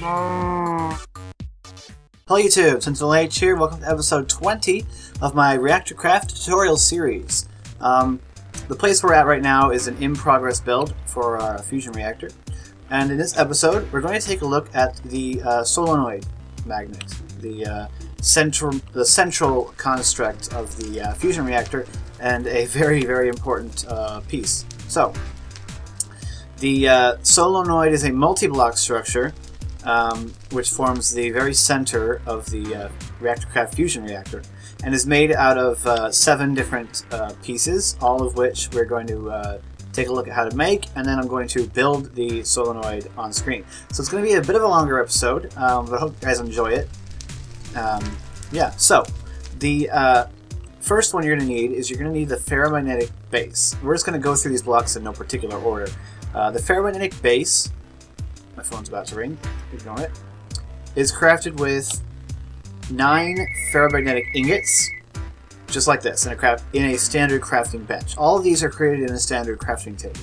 Hello YouTube, SentinalhMC here. Welcome to episode 20 of my ReactorCraft Tutorial Series. The place we're at right now is an in-progress build for our Fusion Reactor. And in this episode, we're going to take a look at the Solenoid magnet, the central construct of the Fusion Reactor, and a very, very important piece. So, the solenoid is a multi-block structure which forms the very center of the ReactorCraft Fusion Reactor and is made out of 7 different pieces, all of which we're going to take a look at how to make, and then I'm going to build the solenoid on screen. So it's going to be a bit of a longer episode, but I hope you guys enjoy it. Yeah, so the first one you're going to need is you're going to need the ferromagnetic base. We're just going to go through these blocks in no particular order. The ferromagnetic base, my phone's about to ring, ignore it, is crafted with 9 ferromagnetic ingots, just like this, in a standard crafting bench. All of these are created in a standard crafting table.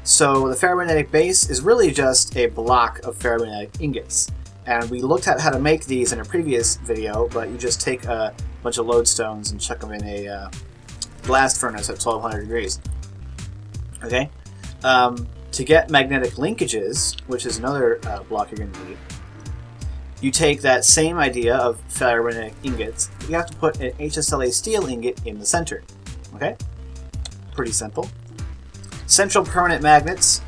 So the ferromagnetic base is really just a block of ferromagnetic ingots. And we looked at how to make these in a previous video, but you just take a bunch of lodestones and chuck them in a blast furnace at 1200 degrees. Okay? To get magnetic linkages, which is another block you're going to need, you take that same idea of ferromagnetic ingots, you have to put an HSLA steel ingot in the center. Okay? Pretty simple. Central permanent magnets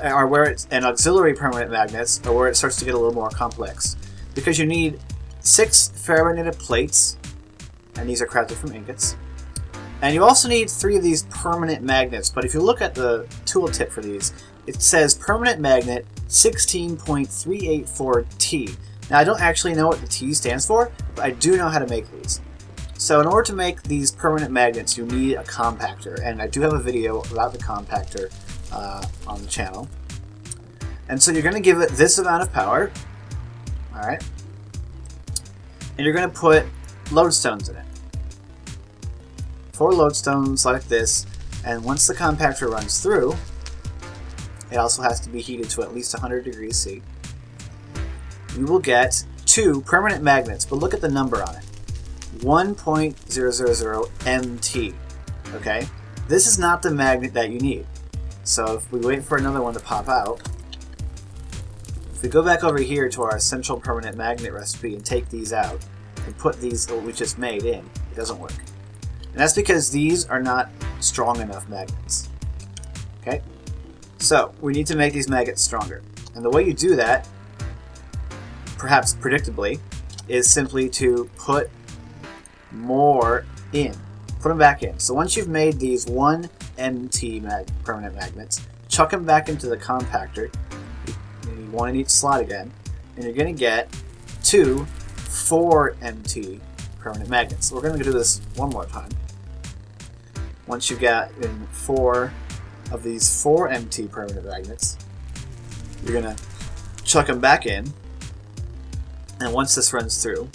are where it's, and auxiliary permanent magnets are where it starts to get a little more complex, because you need 6 ferromagnetic plates, and these are crafted from ingots. And you also need 3 of these permanent magnets, but if you look at the tooltip for these, it says permanent magnet 16.384T. Now I don't actually know what the T stands for, but I do know how to make these. So in order to make these permanent magnets, you need a compactor, and I do have a video about the compactor on the channel. And so you're going to give it this amount of power, alright, and you're going to put lodestones in it. 4 lodestones like this, and once the compactor runs through, it also has to be heated to at least 100 degrees C. You will get 2 permanent magnets, but look at the number on it. 1.000 MT. Okay? This is not the magnet that you need. So if we wait for another one to pop out, if we go back over here to our central permanent magnet recipe and take these out and put these that we just made in, it doesn't work. And that's because these are not strong enough magnets. Okay? So, we need to make these magnets stronger. And the way you do that, perhaps predictably, is simply to put more in. Put them back in. So once you've made these 1 MT permanent magnets, chuck them back into the compactor. You need 1 in each slot again. And you're going to get 2 4 MT permanent magnets. So we're going to do this one more time. Once you get in 4 of these 4 MT permanent magnets, you're going to chuck them back in. And once this runs through,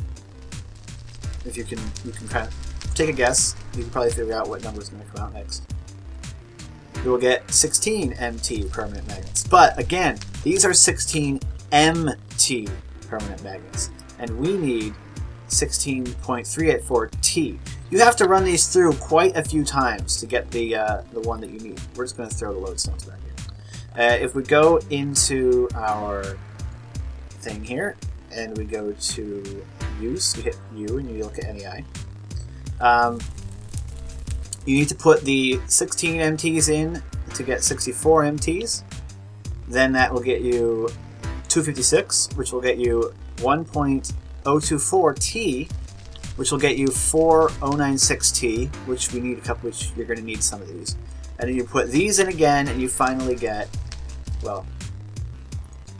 if you can kind of take a guess, you can probably figure out what number is going to come out next. You will get 16 MT permanent magnets. But again, these are 16 MT permanent magnets, and we need 16.384 T. You have to run these through quite a few times to get the one that you need. We're just going to throw the lodestones back here. If we go into our thing here, and we go to use, you hit U and you look at NEI. You need to put the 16 MTs in to get 64 MTs. Then that will get you 256, which will get you 1.024 T, which will get you 4.096 T, which we need a couple, which you're going to need some of these. And then you put these in again, and you finally get, well,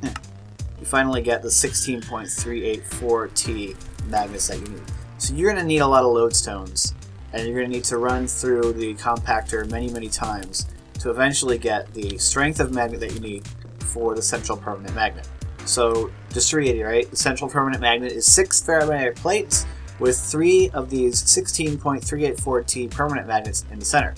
you finally get the 16.384 T magnets that you need. So you're going to need a lot of lodestones, and you're going to need to run through the compactor many, many times to eventually get the strength of magnet that you need for the central permanent magnet. So just to reiterate, the central permanent magnet is 6 ferromagnetic plates with 3 of these 16.384 T permanent magnets in the center.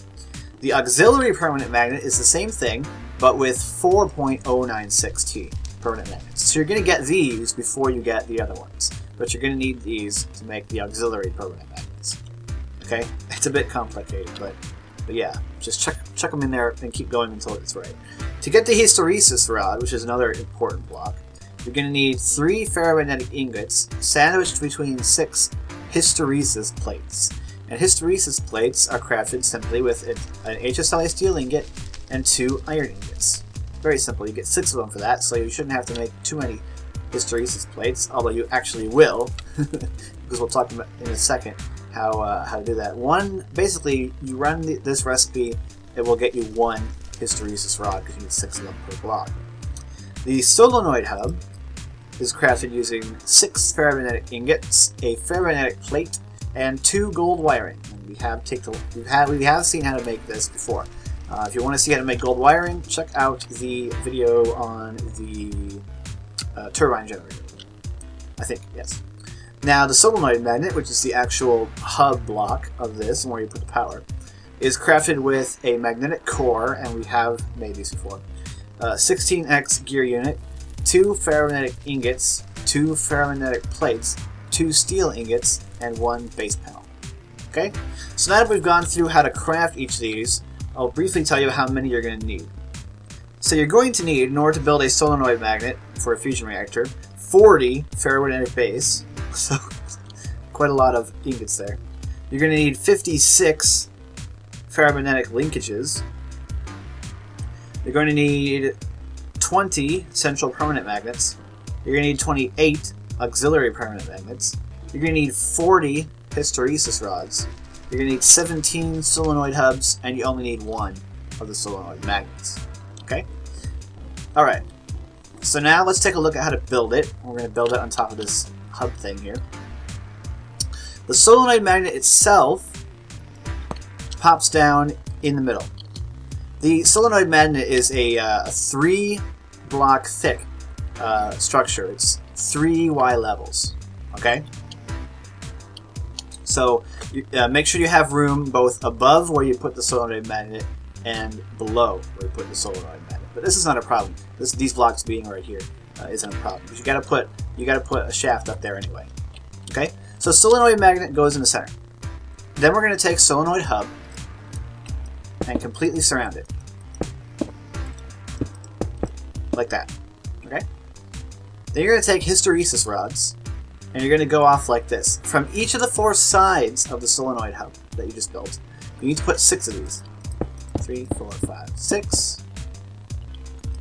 The auxiliary permanent magnet is the same thing, but with 4.096 T permanent magnets. So you're going to get these before you get the other ones, but you're going to need these to make the auxiliary permanent magnets. Okay, it's a bit complicated, but yeah, just chuck them in there and keep going until it's right. To get the hysteresis rod, which is another important block, you're going to need 3 ferromagnetic ingots sandwiched between 6 hysteresis plates. And hysteresis plates are crafted simply with an HSLA steel ingot and 2 iron ingots. Very simple. You get 6 of them for that, so you shouldn't have to make too many hysteresis plates, although you actually will, because we'll talk about in a second how to do that. Basically, you run this recipe, it will get you 1 hysteresis rod because you need 6 of them per block. The solenoid hub is crafted using 6 ferromagnetic ingots, a ferromagnetic plate, and 2 gold wiring. And we have seen how to make this before. If you want to see how to make gold wiring, check out the video on the turbine generator. I think, yes. Now the solenoid magnet, which is the actual hub block of this and where you put the power, is crafted with a magnetic core, and we have made these before. 16x gear unit, 2 ferromagnetic ingots, 2 ferromagnetic plates, 2 steel ingots, and 1 base panel. Okay? So now that we've gone through how to craft each of these, I'll briefly tell you how many you're going to need. So you're going to need, in order to build a solenoid magnet for a fusion reactor, 40 ferromagnetic base, so quite a lot of ingots there. You're going to need 56 ferromagnetic linkages. You're going to need 20 central permanent magnets. You're going to need 28 auxiliary permanent magnets. You're going to need 40 hysteresis rods. You're going to need 17 solenoid hubs, and you only need 1 of the solenoid magnets. Okay? Alright, so now let's take a look at how to build it. We're going to build it on top of this hub thing here. The solenoid magnet itself pops down in the middle. The solenoid magnet is a 3-block thick structure. It's 3 Y levels. Okay? So make sure you have room both above where you put the solenoid magnet and below where you put the solenoid magnet. But this is not a problem. These blocks being right here isn't a problem because you got to put a shaft up there anyway. Okay? So solenoid magnet goes in the center. Then we're going to take solenoid hub and completely surround it. Like that. Okay? Then you're going to take hysteresis rods and you're going to go off like this. From each of the 4 sides of the solenoid hub that you just built, you need to put 6 of these. 3, 4, 5, 6.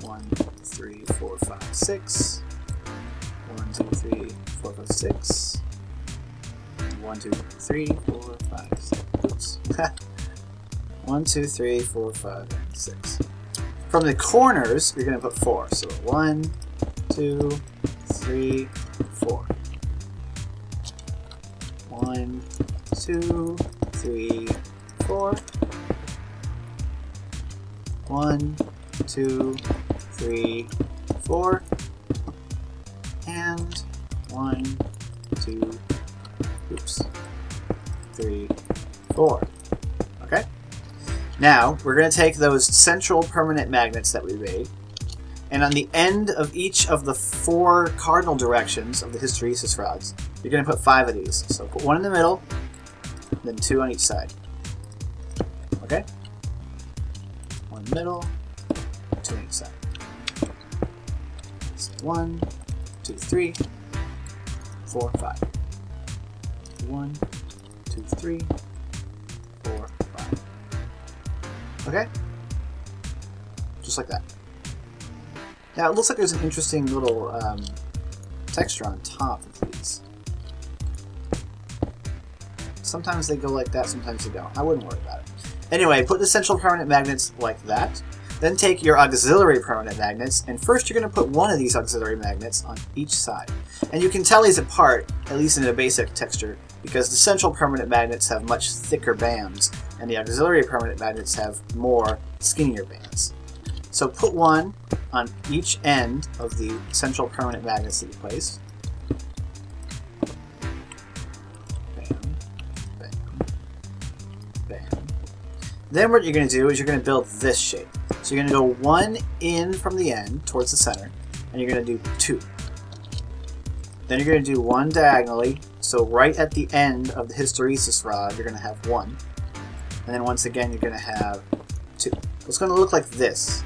1, 3, 4, 5, 6. 1, 2, 3, 4, 5, 6. 1, 2, 3, 4, 5, 6. Oops. 1, 2, 3, 4, 5, and 6. From the corners, you're going to put 4. So 1, 2, 3, 4. 1, 2, 3, 4. 1, 2, 3, 4. And 1, 2, 3, 4. Okay? Now, we're going to take those central permanent magnets that we made, and on the end of each of the 4 cardinal directions of the hysteresis rods, you're going to put 5 of these. So put 1 in the middle, then 2 on each side. Okay? 1 in the middle, 2 on each side. So 1, 2, 3, 4, 5. 1, 2, 3, 4, 5. Okay? Just like that. Now it looks like there's an interesting little texture on top of these. Sometimes they go like that, sometimes they don't. I wouldn't worry about it. Anyway, put the central permanent magnets like that. Then take your auxiliary permanent magnets, and first you're going to put 1 of these auxiliary magnets on each side. And you can tell these apart, at least in a basic texture, because the central permanent magnets have much thicker bands, and the auxiliary permanent magnets have more skinnier bands. So put 1 on each end of the central permanent magnets that you placed. Bam, bam, bam. Then what you're going to do is you're going to build this shape. So you're going to go 1 in from the end towards the center, and you're going to do 2. Then you're going to do 1 diagonally, so right at the end of the hysteresis rod, you're going to have 1. And then once again, you're going to have 2. It's going to look like this.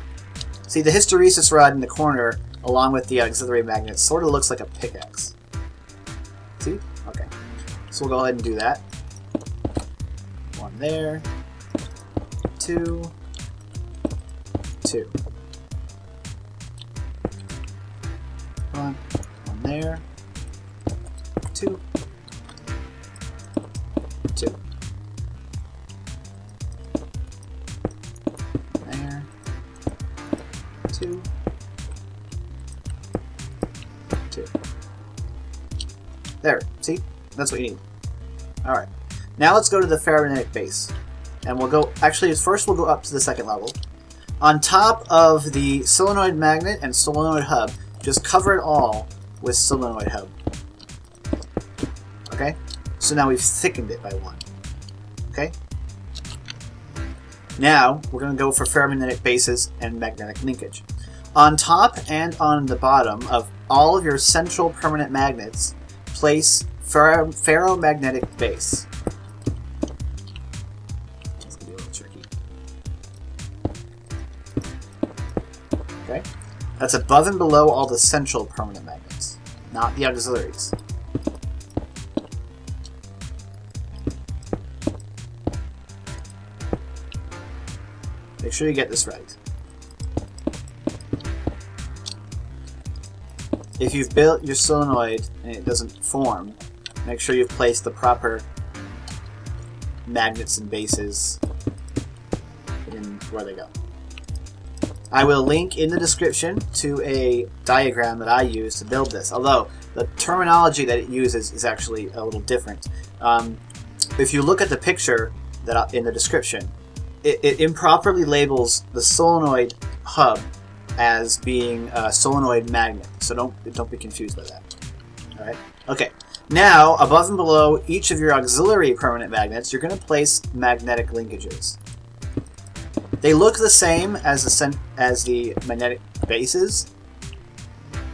See, the hysteresis rod in the corner, along with the auxiliary magnet, sort of looks like a pickaxe. See? Okay. So we'll go ahead and do that. 1 there. 2. 2. 1 there. 2. 2. There. 2. 2. There. See? That's what you need. Alright. Now let's go to the ferromagnetic base. And we'll go, actually first we'll go up to the 2nd level. On top of the solenoid magnet and solenoid hub, just cover it all with solenoid hub. Okay? So now we've thickened it by 1. Okay? Now, we're going to go for ferromagnetic bases and magnetic linkage. On top and on the bottom of all of your central permanent magnets, place ferromagnetic base. It's going to be a little tricky. Okay? That's above and below all the central permanent magnets, not the auxiliaries. Make sure you get this right. If you've built your solenoid and it doesn't form, make sure you've placed the proper magnets and bases in where they go. I will link in the description to a diagram that I use to build this, although the terminology that it uses is actually a little different. If you look at the picture that in the description, it improperly labels the solenoid hub as being a solenoid magnet, so don't be confused by that. All right. Okay. Now, above and below each of your auxiliary permanent magnets, you're going to place magnetic linkages. They look the same as the magnetic bases.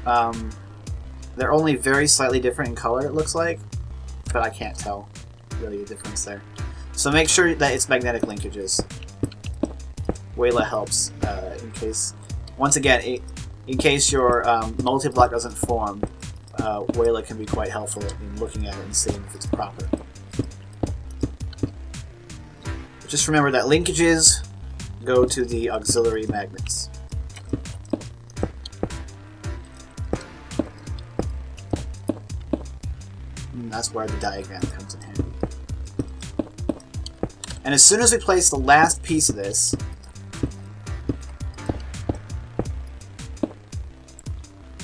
They're only very slightly different in color, it looks like, but I can't tell really the difference there. So make sure that it's magnetic linkages. Wayla helps in case, once again, in case your multi-block doesn't form, Wayla can be quite helpful in looking at it and seeing if it's proper. But just remember that linkages go to the auxiliary magnets. And that's where the diagram comes in handy. And as soon as we place the last piece of this,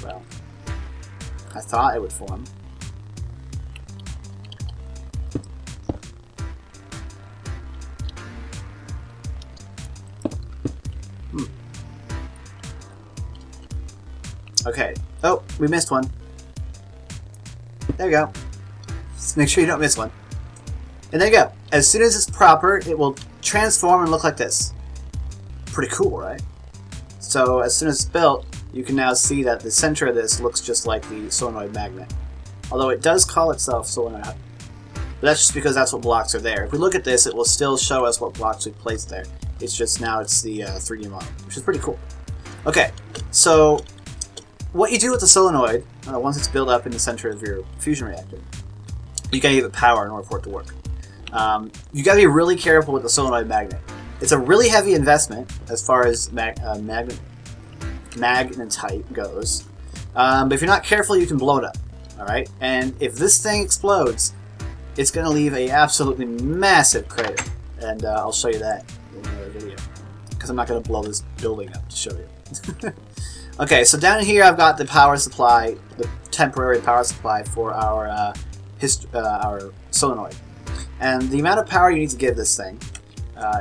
well, I thought it would form. Okay. Oh, we missed one. There we go. Just make sure you don't miss one. And there you go. As soon as it's proper, it will transform and look like this. Pretty cool, right? So as soon as it's built, you can now see that the center of this looks just like the solenoid magnet. Although it does call itself solenoid. But that's just because that's what blocks are there. If we look at this, it will still show us what blocks we placed there. It's just now it's the 3D model, which is pretty cool. Okay, so what you do with the solenoid, once it's built up in the center of your fusion reactor, you gotta give it power in order for it to work. You gotta be really careful with the solenoid magnet. It's a really heavy investment as far as magnetite goes. But if you're not careful, you can blow it up. Alright? And if this thing explodes, it's gonna leave a absolutely massive crater. And I'll show you that in another video. Because I'm not gonna blow this building up to show you. Okay, so down here I've got the power supply, the temporary power supply for our solenoid. And the amount of power you need to give this thing,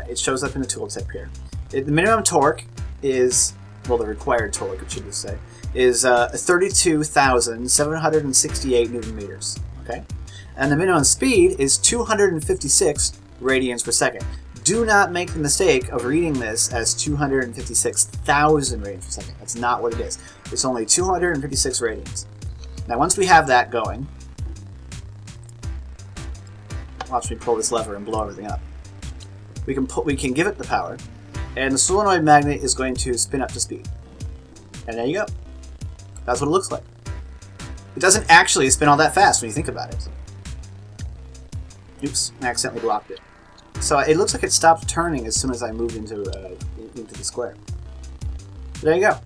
it shows up in the tooltip here. The minimum torque is, well, the required torque, it should just say, is 32,768 Newton meters. Okay, and the minimum speed is 256 radians per second. do not make the mistake of reading this as 256,000 radians per second. That's not what it is. It's only 256 radians. Now once we have that going, watch me pull this lever and blow everything up. We can give it the power, and the solenoid magnet is going to spin up to speed. And there you go. That's what it looks like. It doesn't actually spin all that fast when you think about it. Oops, I accidentally blocked it. So it looks like it stopped turning as soon as I moved into the square. There you go.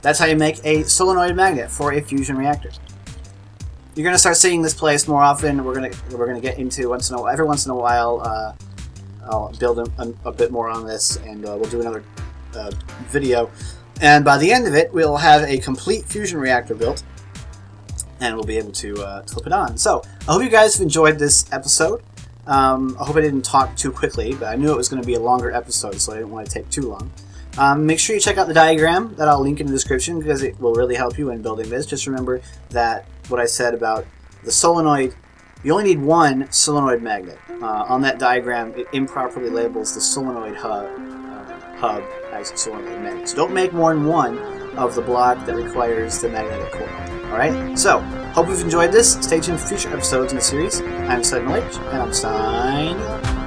That's how you make a solenoid magnet for a fusion reactor. You're gonna start seeing this place more often. We're gonna get into every once in a while. I'll build a bit more on this, and we'll do another video. And by the end of it, we'll have a complete fusion reactor built, and we'll be able to flip it on. So I hope you guys have enjoyed this episode. I hope I didn't talk too quickly, but I knew it was going to be a longer episode, so I didn't want to take too long. Make sure you check out the diagram that I'll link in the description, because it will really help you in building this. Just remember that what I said about the solenoid, you only need one solenoid magnet. On that diagram, it improperly labels the solenoid hub as solenoid magnet. So don't make more than one of the block that requires the magnetic core. Alright, so hope you've enjoyed this. Stay tuned for future episodes in the series. I'm SentinalhMC, and I'm signing off.